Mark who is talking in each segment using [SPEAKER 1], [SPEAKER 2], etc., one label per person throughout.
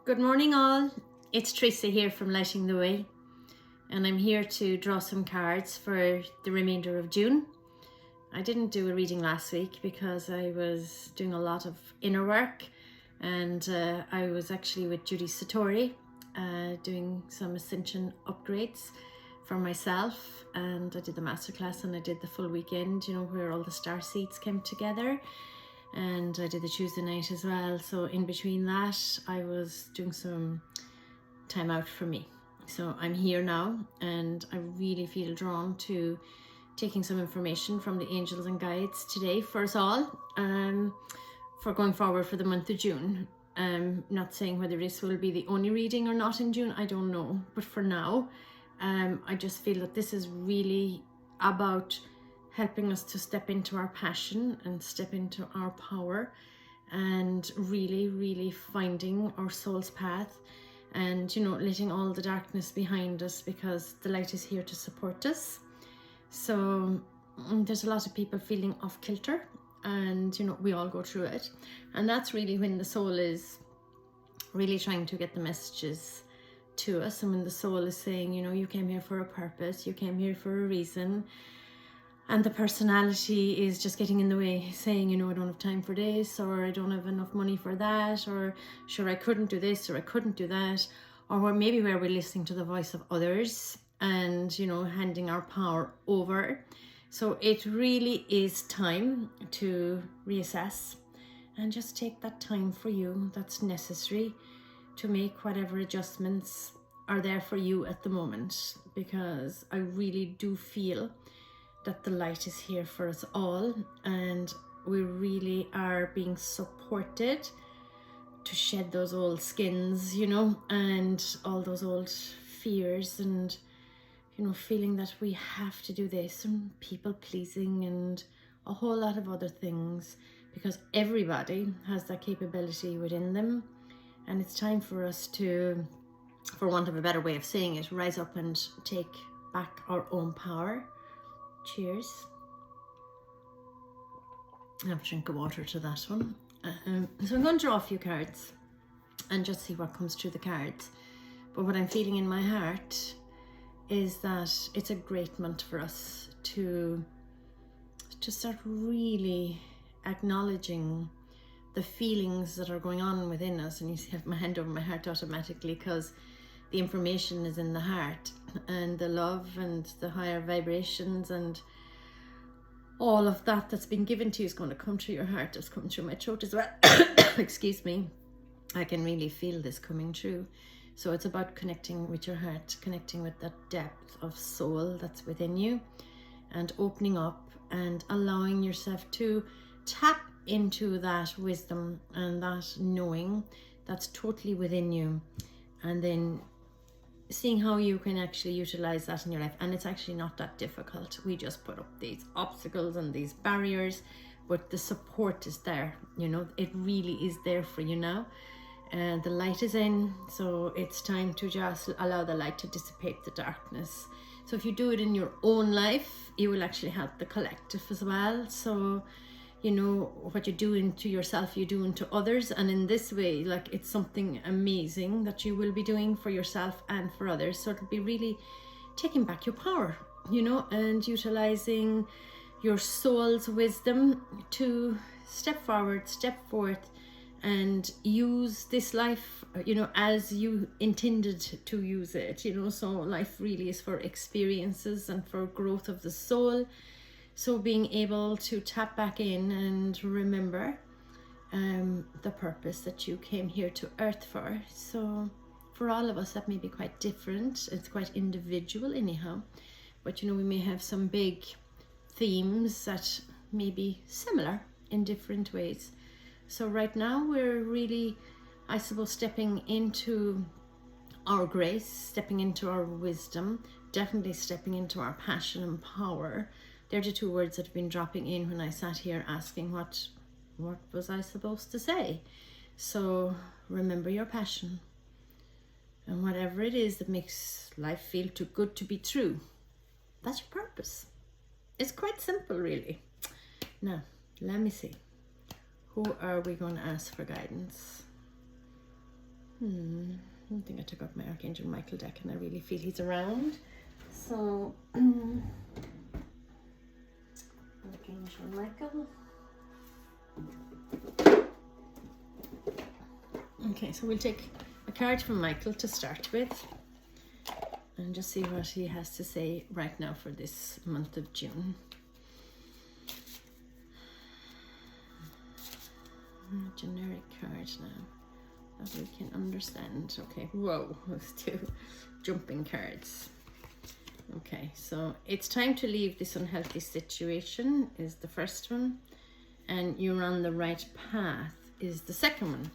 [SPEAKER 1] Good morning all, it's Teresa here from Lighting the Way, and I'm here to draw some cards for the remainder of June. I didn't do a reading last week because I was doing a lot of inner work, and I was actually with Judy Satori doing some ascension upgrades for myself, and I did the masterclass and I did the full weekend, where all the star seeds came together. And I did the Tuesday night as well. So in between that, I was doing some time out for me. So I'm here now, and I really feel drawn to taking some information from the angels and guides today for us all, for going forward for the month of June. Not saying whether this will be the only reading or not in June, I don't know. But for now, I just feel that this is really about helping us to step into our passion and step into our power, and really finding our soul's path, and letting all the darkness behind us, because the light is here to support us. So there's a lot of people feeling off kilter, and we all go through it, and that's really when the soul is really trying to get the messages to us, and when the soul is saying, you came here for a purpose, you came here for a reason. And the personality is just getting in the way, saying, I don't have time for this, or I don't have enough money for that, or sure, I couldn't do this, or I couldn't do that. Or maybe where we're listening to the voice of others and, handing our power over. So it really is time to reassess and just take that time for you that's necessary to make whatever adjustments are there for you at the moment. Because I really do feel that the light is here for us all, and we really are being supported to shed those old skins, and all those old fears, and feeling that we have to do this, and people pleasing, and a whole lot of other things, because everybody has that capability within them. And it's time for us to, for want of a better way of saying it, rise up and take back our own power. Cheers. I have a drink of water to that one. So I'm going to draw a few cards and just see what comes through the cards. But what I'm feeling in my heart is that it's a great month for us to start really acknowledging the feelings that are going on within us. And you see I have my hand over my heart automatically, because the information is in the heart, and the love and the higher vibrations and all of that that's been given to you is going to come through your heart. It's coming through my throat as well. Excuse me. I can really feel this coming through. So it's about connecting with your heart, connecting with that depth of soul that's within you, and opening up and allowing yourself to tap into that wisdom and that knowing that's totally within you, and then seeing how you can actually utilize that in your life. And it's actually not that difficult. We just put up these obstacles and these barriers, but the support is there. It really is there for you now, and the light is in. So it's time to just allow the light to dissipate the darkness. So if you do it in your own life, you will actually help the collective as well. So what you're doing to yourself, you're doing to others. And in this way, it's something amazing that you will be doing for yourself and for others. So it'll be really taking back your power, and utilizing your soul's wisdom to step forward, step forth, and use this life, as you intended to use it, So life really is for experiences and for growth of the soul. So being able to tap back in and remember the purpose that you came here to earth for. So for all of us, that may be quite different. It's quite individual anyhow. But we may have some big themes that may be similar in different ways. So right now we're really, I suppose, stepping into our grace, stepping into our wisdom, definitely stepping into our passion and power. They're the two words that have been dropping in when I sat here asking what was I supposed to say. So remember your passion, and whatever it is that makes life feel too good to be true, that's your purpose. It's quite simple, really. Now, let me see. Who are we going to ask for guidance? I don't think I took out my Archangel Michael deck, and I really feel he's around. So, Archangel Michael. Okay, so we'll take a card from Michael to start with and just see what he has to say right now for this month of June. A generic card now that we can understand. Okay, whoa, those two jumping cards. Okay, so it's time to leave this unhealthy situation is the first one, and you're on the right path is the second one.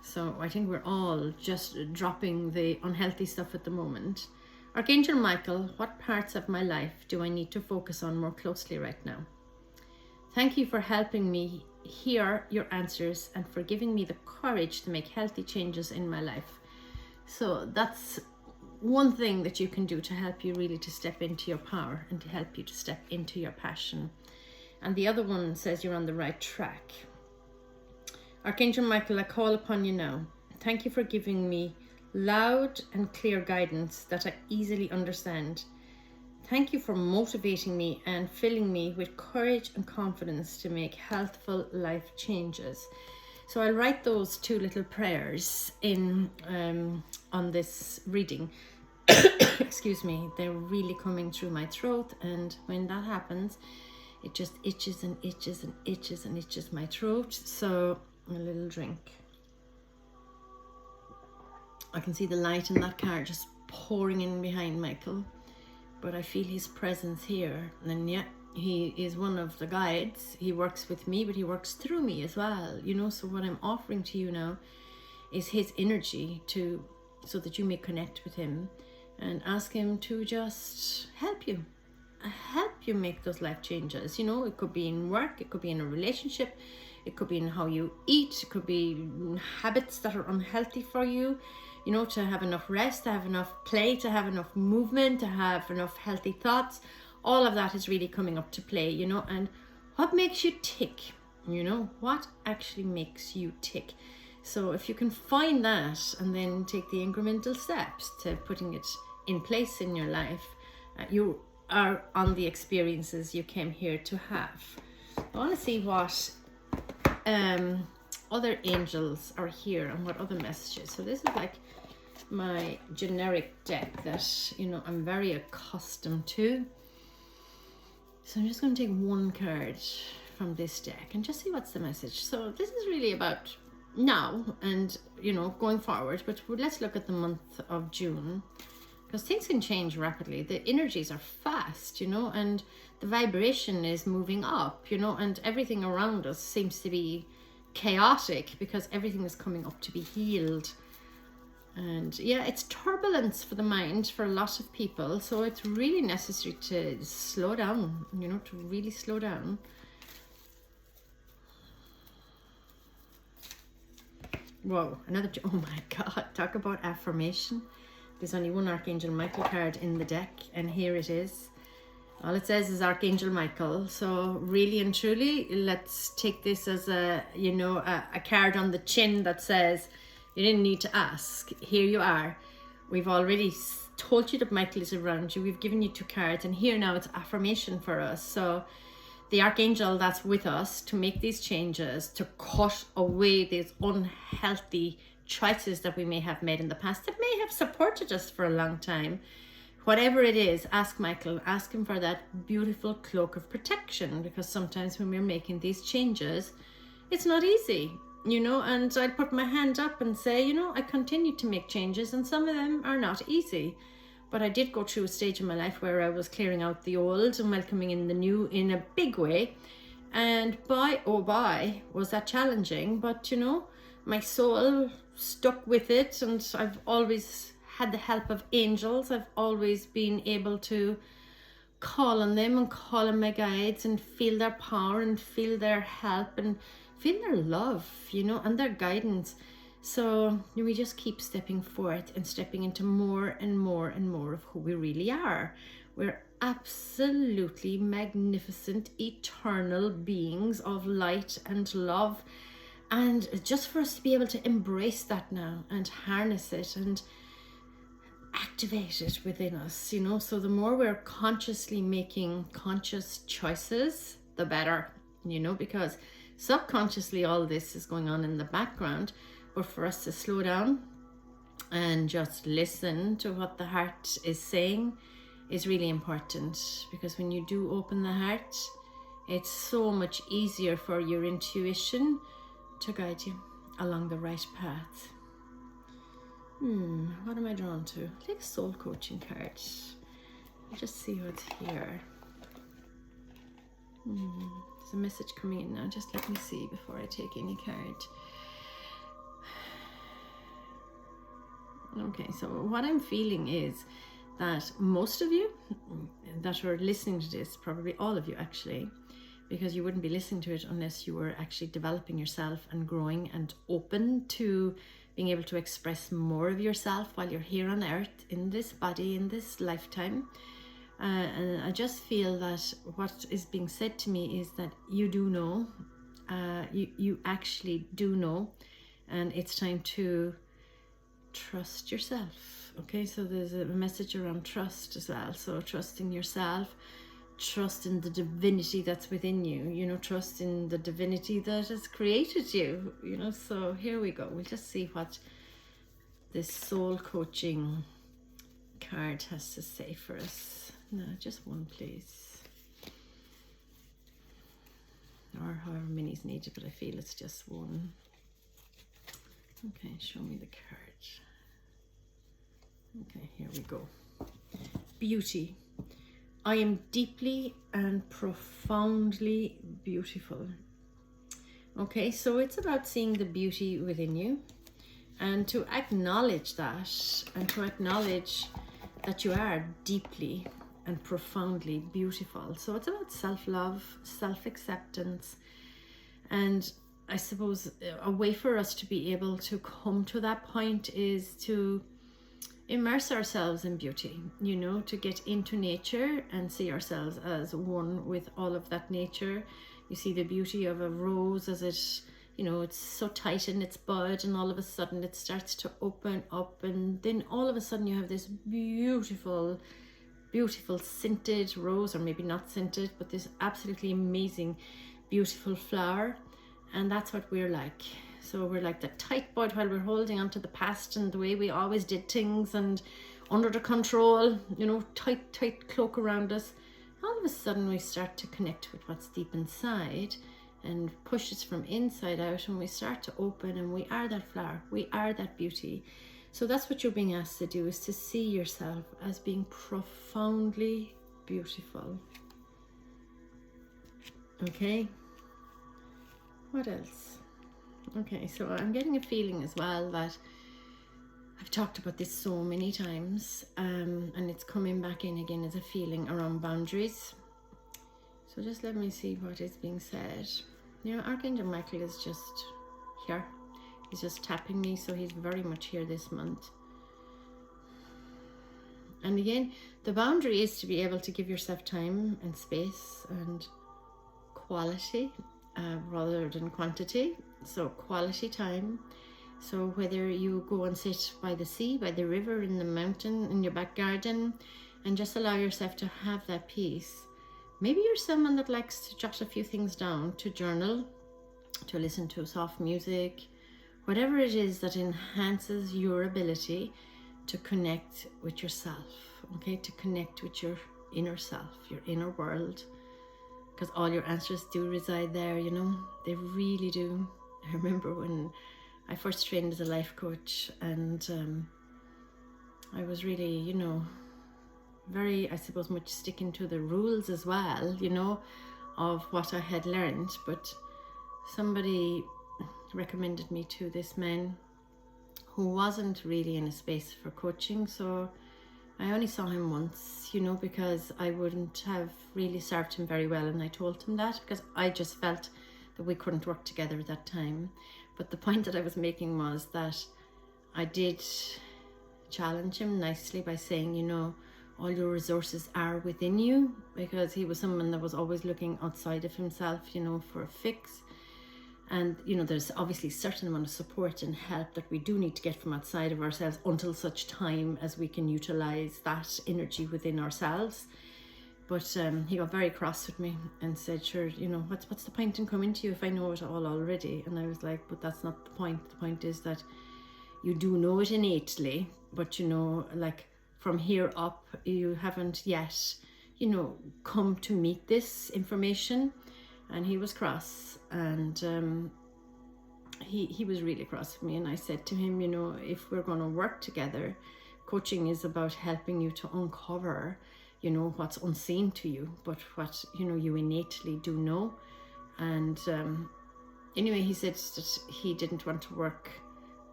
[SPEAKER 1] So I think we're all just dropping the unhealthy stuff at the moment. Archangel Michael, what parts of my life do I need to focus on more closely right now? Thank you for helping me hear your answers and for giving me the courage to make healthy changes in my life. So that's one thing that you can do to help you really to step into your power and to help you to step into your passion. And the other one says you're on the right track. Archangel Michael, I call upon you now. Thank you for giving me loud and clear guidance that I easily understand. Thank you for motivating me and filling me with courage and confidence to make healthful life changes. So I'll write those two little prayers in on this reading. Excuse me, they're really coming through my throat, and when that happens, it just itches and itches and itches and itches my throat. So a little drink. I can see the light in that card just pouring in behind Michael, but I feel his presence here. And yeah, he is one of the guides. He works with me, but he works through me as well, you know. So what I'm offering to you now is his energy so that you may connect with him and ask him to just help you make those life changes. You know, it could be in work, it could be in a relationship, it could be in how you eat, it could be habits that are unhealthy for you, you know, to have enough rest, to have enough play, to have enough movement, to have enough healthy thoughts. All of that is really coming up to play, you know. And what makes you tick, you know, what actually makes you tick. So if you can find that and then take the incremental steps to putting it in place in your life, you are on the experiences you came here to have. I want to see what other angels are here and what other messages. So this is like my generic deck that, you know, I'm very accustomed to. So I'm just going to take one card from this deck and just see what's the message. So this is really about now and, you know, going forward, but let's look at the month of June, because things can change rapidly. The energies are fast, you know, and the vibration is moving up, you know, and everything around us seems to be chaotic because everything is coming up to be healed. And yeah, it's turbulence for the mind for a lot of people. So it's really necessary to slow down, you know, to really slow down. Whoa, oh my God, talk about affirmation. There's only one Archangel Michael card in the deck, and here it is. All it says is Archangel Michael. So really and truly, let's take this as a, you know, a card on the chin that says, you didn't need to ask. Here you are. We've already told you that Michael is around you. We've given you two cards, and here now it's affirmation for us. So the Archangel that's with us to make these changes, to cut away these unhealthy choices that we may have made in the past that may have supported us for a long time. Whatever it is, ask Michael, ask him for that beautiful cloak of protection, because sometimes when we're making these changes, it's not easy, you know. And I'd put my hand up and say, you know, I continue to make changes, and some of them are not easy. But I did go through a stage in my life where I was clearing out the old and welcoming in the new in a big way. And by was that challenging. But, you know, my soul stuck with it, and I've always had the help of angels. I've always been able to call on them and call on my guides and feel their power and feel their help and feel their love, you know, and their guidance. So we just keep stepping forth and stepping into more and more and more of who we really are. We're absolutely magnificent, eternal beings of light and love. And just for us to be able to embrace that now and harness it and activate it within us, you know. So the more we're consciously making conscious choices, the better, you know, because subconsciously all this is going on in the background. But for us to slow down and just listen to what the heart is saying is really important, because when you do open the heart, it's so much easier for your intuition to guide you along the right path. What am I drawn to? Like soul coaching card. I'll just see what's here. There's a message coming in now. Just let me see before I take any card. Okay, so what I'm feeling is that most of you that are listening to this, probably all of you actually, because you wouldn't be listening to it unless you were actually developing yourself and growing and open to being able to express more of yourself while you're here on earth, in this body, in this lifetime. And I just feel that what is being said to me is that you do know, you actually do know, and it's time to trust yourself. Okay, so there's a message around trust as well. So trusting yourself, trust in the divinity that's within you, you know, trust in the divinity that has created you, you know. So here we go. We'll just see what this soul coaching card has to say for us. No, just one, please, or however many is needed, but I feel it's just one. Okay, show me the card. Okay, here we go. Beauty. I am deeply and profoundly beautiful. Okay, so it's about seeing the beauty within you and to acknowledge that, and to acknowledge that you are deeply and profoundly beautiful. So it's about self-love, self-acceptance, and I suppose a way for us to be able to come to that point is to immerse ourselves in beauty, you know, to get into nature and see ourselves as one with all of that nature. You see the beauty of a rose as it, you know, it's so tight in its bud, and all of a sudden it starts to open up, and then all of a sudden you have this beautiful, beautiful scented rose, or maybe not scented, but this absolutely amazing, beautiful flower. And that's what we're like. So we're like the tight bud while we're holding on to the past and the way we always did things, and under the control, you know, tight cloak around us. All of a sudden we start to connect with what's deep inside and push us from inside out, and we start to open, and we are that flower, we are that beauty. So that's what you're being asked to do, is to see yourself as being profoundly beautiful. Okay, what else? Okay, so I'm getting a feeling as well that I've talked about this so many times, and it's coming back in again as a feeling around boundaries. So just let me see what is being said. You know, Archangel Michael is just here. He's just tapping me, so he's very much here this month. And again, the boundary is to be able to give yourself time and space and quality rather than quantity. So quality time. So whether you go and sit by the sea, by the river, in the mountain, in your back garden, and just allow yourself to have that peace. Maybe you're someone that likes to jot a few things down, to journal, to listen to soft music, whatever it is that enhances your ability to connect with yourself, okay? To connect with your inner self, your inner world, because all your answers do reside there, you know, they really do. I remember when I first trained as a life coach, and I was really, you know, very, I suppose, much sticking to the rules as well, you know, of what I had learned. But somebody recommended me to this man who wasn't really in a space for coaching, so I only saw him once, you know, because I wouldn't have really served him very well, and I told him that because I just felt that we couldn't work together at that time. But the point that I was making was that I did challenge him nicely by saying, you know, all your resources are within you, because he was someone that was always looking outside of himself, you know, for a fix. And, you know, there's obviously a certain amount of support and help that we do need to get from outside of ourselves until such time as we can utilize that energy within ourselves. But he got very cross with me and said, sure, you know, what's the point in coming to you if I know it all already? And I was like, but that's not the point. The point is that you do know it innately, but, you know, like from here up, you haven't yet, you know, come to meet this information. And he was cross, and he was really cross with me. And I said to him, you know, if we're going to work together, coaching is about helping you to uncover, you know, what's unseen to you, but what, you know, you innately do know. And anyway, he said that he didn't want to work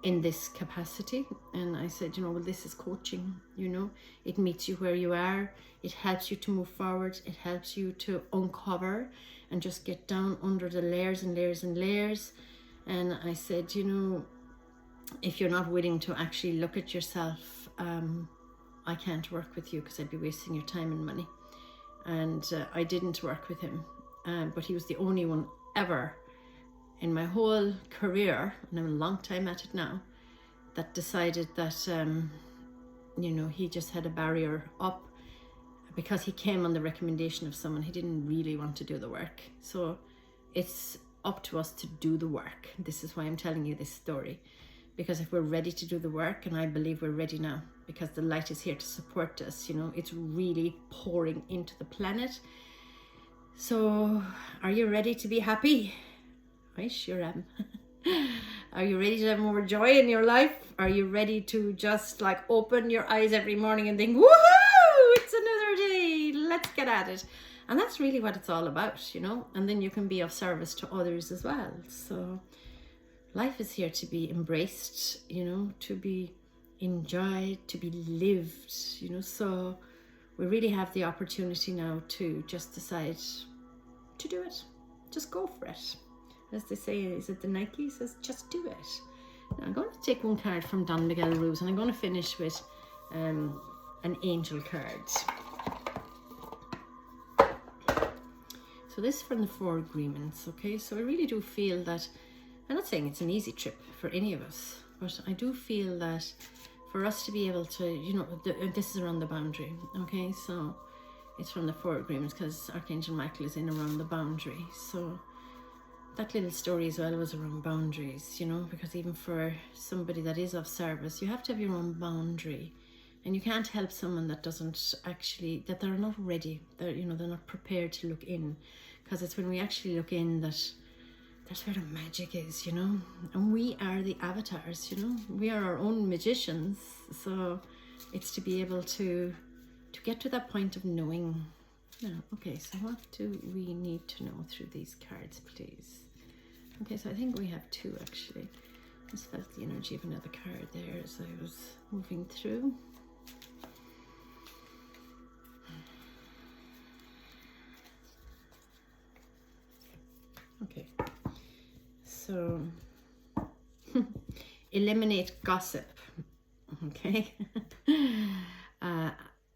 [SPEAKER 1] in this capacity. And I said, you know, well, this is coaching, you know, it meets you where you are. It helps you to move forward. It helps you to uncover and just get down under the layers and layers and layers. And I said, you know, if you're not willing to actually look at yourself, I can't work with you because I'd be wasting your time and money. And I didn't work with him, but he was the only one ever in my whole career, and I'm a long time at it now, that decided that, you know, he just had a barrier up because he came on the recommendation of someone. He didn't really want to do the work. So it's up to us to do the work. This is why I'm telling you this story, because if we're ready to do the work, and I believe we're ready now, because the light is here to support us, you know, it's really pouring into the planet. So are you ready to be happy? I sure am. Are you ready to have more joy in your life? Are you ready to just like open your eyes every morning and think, woohoo, it's another day, let's get at it? And that's really what it's all about, you know, and then you can be of service to others as well. So life is here to be embraced, you know, to be enjoyed, to be lived, you know. So we really have the opportunity now to just decide to do it. Just go for it. As they say, is it the Nike says, just do it. Now I'm going to take one card from Don Miguel Ruiz, and I'm going to finish with an angel card. So this is from the 4 agreements, okay? So I really do feel that, I'm not saying it's an easy trip for any of us, but I do feel that for us to be able to, you know, this is around the boundary, okay? So it's from the 4 agreements because Archangel Michael is in around the boundary. So that little story as well was around boundaries, you know, because even for somebody that is of service, you have to have your own boundary. And you can't help someone that doesn't actually, that they're not ready, they're, you know, they're not prepared to look in. Because it's when we actually look in that that's where the magic is, you know. And we are the avatars, you know. We are our own magicians. So it's to be able to get to that point of knowing. Now, okay, so what do we need to know through these cards, please? Okay, so I think we have 2 actually. I just felt the energy of another card there as I was moving through. Okay, so eliminate gossip, okay?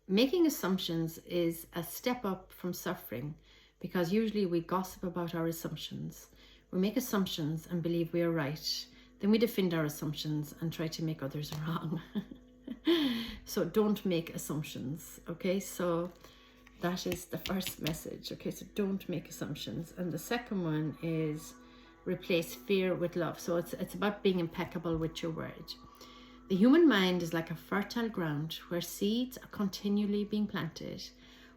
[SPEAKER 1] Making assumptions is a step up from suffering, because usually we gossip about our assumptions. We make assumptions and believe we are right. Then we defend our assumptions and try to make others wrong. So don't make assumptions, okay? So that is the first message, okay? So don't make assumptions. And the second one is replace fear with love. So it's about being impeccable with your word. The human mind is like a fertile ground where seeds are continually being planted.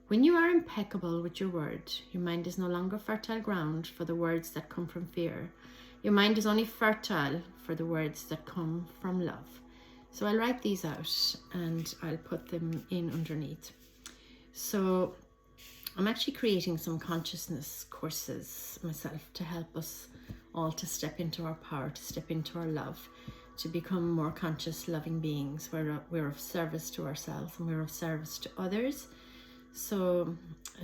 [SPEAKER 1] When you are impeccable with your word, your mind is no longer fertile ground for the words that come from fear. Your mind is only fertile for the words that come from love. So I'll write these out and I'll put them in underneath. So I'm actually creating some consciousness courses myself to help us all to step into our power, to step into our love, to become more conscious, loving beings where we're of service to ourselves and we're of service to others. So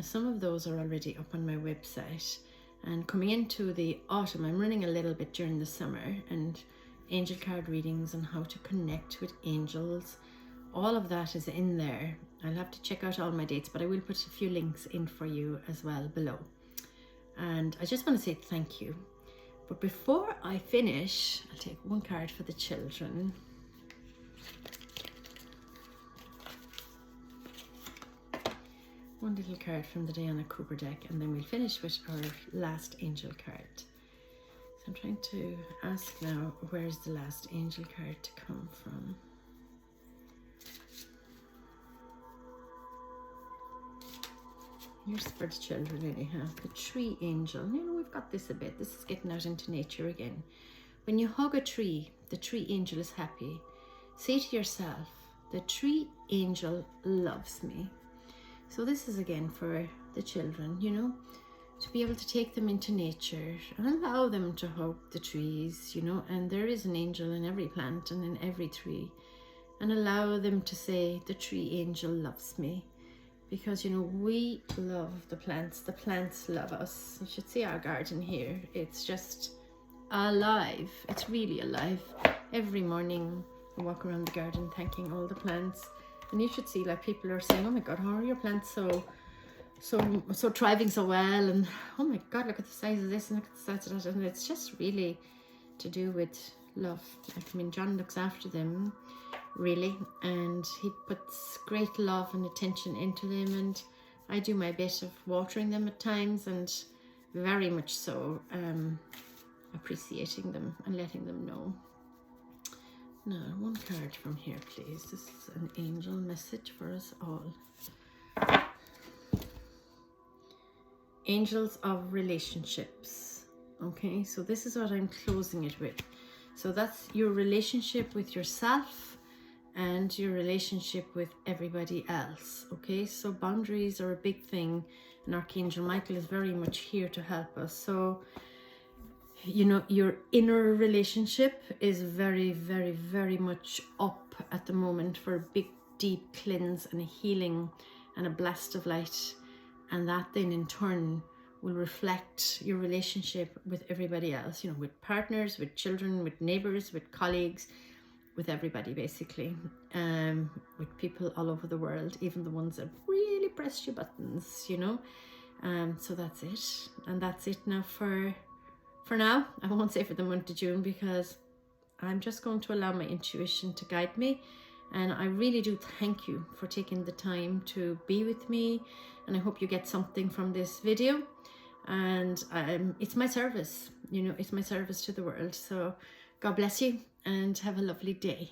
[SPEAKER 1] some of those are already up on my website. And coming into the autumn, I'm running a little bit during the summer, and angel card readings and how to connect with angels, all of that is in there. I'll have to check out all my dates, but I will put a few links in for you as well below. And I just want to say thank you. But before I finish, I'll take one card for the children. One little card from the Diana Cooper deck, and then we'll finish with our last angel card. So I'm trying to ask now, where's the last angel card to come from? Here's for the children anyhow. The tree angel. You know, we've got this a bit. This is getting out into nature again. When you hug a tree, the tree angel is happy. Say to yourself, the tree angel loves me. So this is again for the children, you know, to be able to take them into nature and allow them to hug the trees, you know, and there is an angel in every plant and in every tree, and allow them to say, the tree angel loves me. Because, you know, we love the plants love us. You should see our garden here. It's just alive. It's really alive. Every morning I walk around the garden thanking all the plants. And you should see, like, people are saying, oh my God, how are your plants so thriving so well? And oh my God, look at the size of this and look at the size of that. And it's just really to do with love. Like, I mean, John looks after them, really, and he puts great love and attention into them, and I do my bit of watering them at times, and very much so appreciating them and letting them know. Now, one card from here, please. This is an angel message for us all. Angels of relationships. Okay, so this is what I'm closing it with. So that's your relationship with yourself and your relationship with everybody else. Okay, so boundaries are a big thing, and Archangel Michael is very much here to help us. So, you know, your inner relationship is very, very, very much up at the moment for a big, deep cleanse and a healing and a blast of light. And that then in turn will reflect your relationship with everybody else, you know, with partners, with children, with neighbors, with colleagues, with everybody basically, with people all over the world, even the ones that really press your buttons, you know. So that's it. And that's it now for now. I won't say for the month of June, because I'm just going to allow my intuition to guide me. And I really do thank you for taking the time to be with me. And I hope you get something from this video. And it's my service, you know, it's my service to the world. So God bless you and have a lovely day.